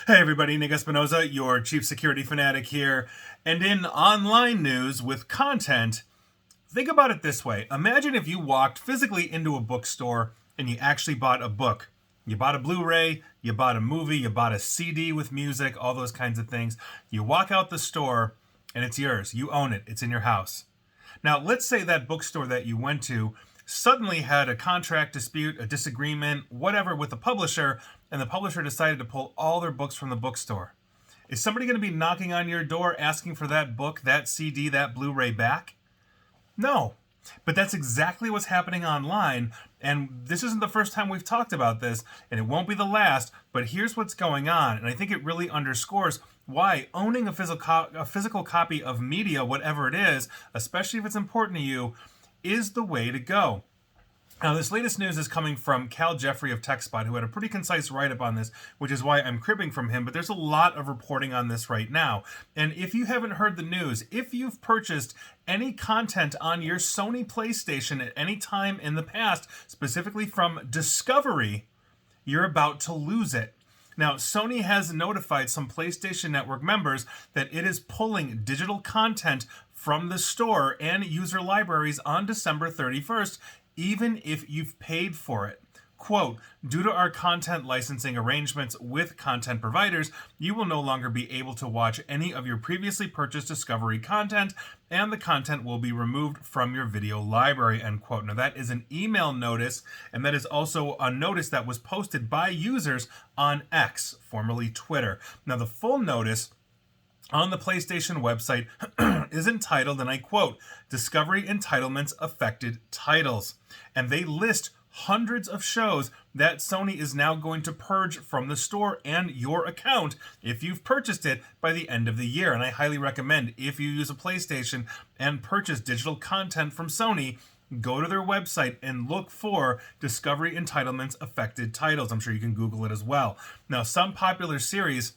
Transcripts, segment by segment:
Hey everybody, Nick Espinoza, your chief security fanatic here. And in online news with content, think about it this way. Imagine if you walked physically into a bookstore and you actually bought a book. You bought a Blu-ray, you bought a movie, you bought a CD with music, all those kinds of things. You walk out the store and it's yours. You own it. It's in your house. Now, let's say that bookstore that you went to suddenly had a contract dispute, a disagreement, whatever with the publisher, and the publisher decided to pull all their books from the bookstore. Is somebody going to be knocking on your door asking for that book, that CD, that Blu-ray back? No. But that's exactly what's happening online, and this isn't the first time we've talked about this, and it won't be the last, but here's what's going on, and I think it really underscores why owning a physical copy of media, whatever it is, especially if it's important to you, is the way to go. Now, this latest news is coming from Cal Jeffrey of TechSpot, who had a pretty concise write-up on this, which is why I'm cribbing from him, but there's a lot of reporting on this right now. And if you haven't heard the news, if you've purchased any content on your Sony PlayStation at any time in the past, specifically from Discovery, you're about to lose it. Now, Sony has notified some PlayStation Network members that it is pulling digital content from the store and user libraries on December 31st, even if you've paid for it. Quote, due to our content licensing arrangements with content providers, you will no longer be able to watch any of your previously purchased Discovery content, and the content will be removed from your video library, end quote. Now, that is an email notice, and that is also a notice that was posted by users on X, formerly Twitter. Now, the full notice on the PlayStation website is entitled, and I quote, Discovery Entitlements Affected Titles. And they list hundreds of shows that Sony is now going to purge from the store and your account if you've purchased it by the end of the year. And I highly recommend, if you use a PlayStation and purchase digital content from Sony, go to their website and look for Discovery Entitlements Affected Titles. I'm sure you can Google it as well. Now, some popular series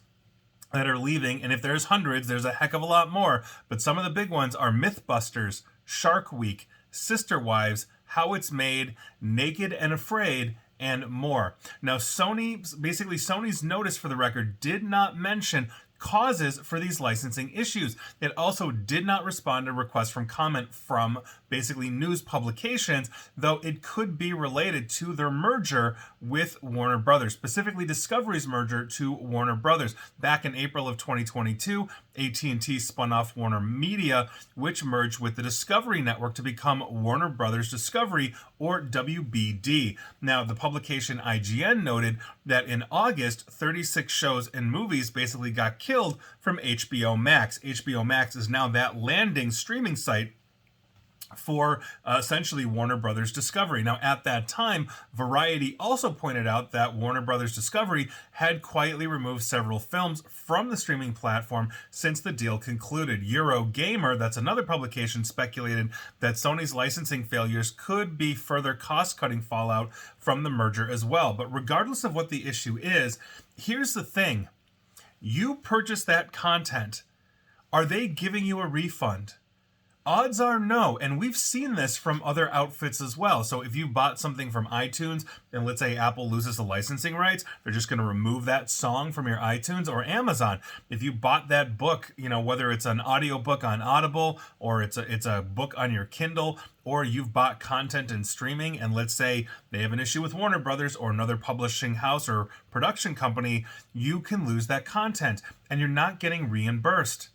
that are leaving, and if there's hundreds, there's a heck of a lot more, but some of the big ones are Mythbusters, Shark Week, Sister Wives, How It's Made, Naked and Afraid, and more. Now, Sony's notice, for the record, did not mention causes for these licensing issues. It also did not respond to requests from comment from basically news publications, though it could be related to their merger with Warner Brothers, specifically Discovery's merger to Warner Brothers. Back in April of 2022, AT&T spun off Warner Media, which merged with the Discovery Network to become Warner Brothers Discovery, or WBD. Now, the publication IGN noted that in August, 36 shows and movies basically got killed from HBO Max. HBO Max is now that landing streaming site for essentially Warner Brothers Discovery. Now, at that time, Variety also pointed out that Warner Brothers Discovery had quietly removed several films from the streaming platform since the deal concluded. Eurogamer, that's another publication, speculated that Sony's licensing failures could be further cost-cutting fallout from the merger as well. But regardless of what the issue is, here's the thing. You purchase that content. Are they giving you a refund? Odds are no, and we've seen this from other outfits as well. So if you bought something from iTunes, and let's say Apple loses the licensing rights, they're just going to remove that song from your iTunes, or Amazon. If you bought that book, whether it's an audio book on Audible, or it's a book on your Kindle, or you've bought content in streaming, and let's say they have an issue with Warner Brothers or another publishing house or production company, you can lose that content, and you're not getting reimbursed.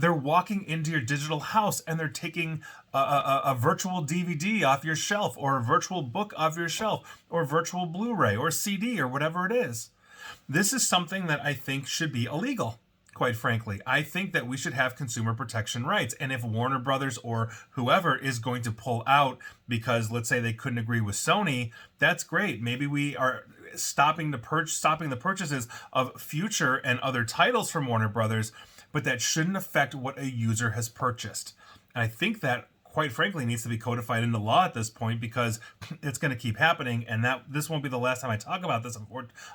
They're walking into your digital house and they're taking a virtual DVD off your shelf, or a virtual book off your shelf, or virtual Blu-ray or CD or whatever it is. This is something that I think should be illegal, quite frankly. I think that we should have consumer protection rights. And if Warner Brothers or whoever is going to pull out because, let's say, they couldn't agree with Sony, that's great. Maybe we are stopping the purchases of future and other titles from Warner Brothers, but that shouldn't affect what a user has purchased. And I think that, quite frankly, needs to be codified into law at this point, because it's going to keep happening, and this won't be the last time I talk about this,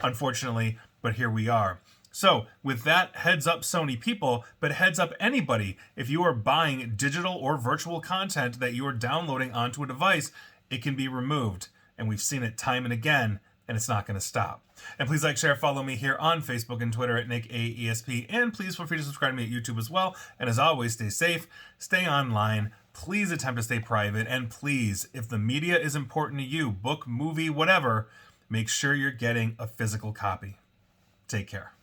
unfortunately, but here we are. So, with that, heads up Sony people, but heads up anybody, if you are buying digital or virtual content that you are downloading onto a device, it can be removed. And we've seen it time and again. and it's not going to stop. And please like, share, follow me here on Facebook and Twitter at NickAESP, and please feel free to subscribe to me at YouTube as well. And as always, stay safe, stay online, please attempt to stay private, and please, if the media is important to you, book, movie, whatever, make sure you're getting a physical copy. Take care.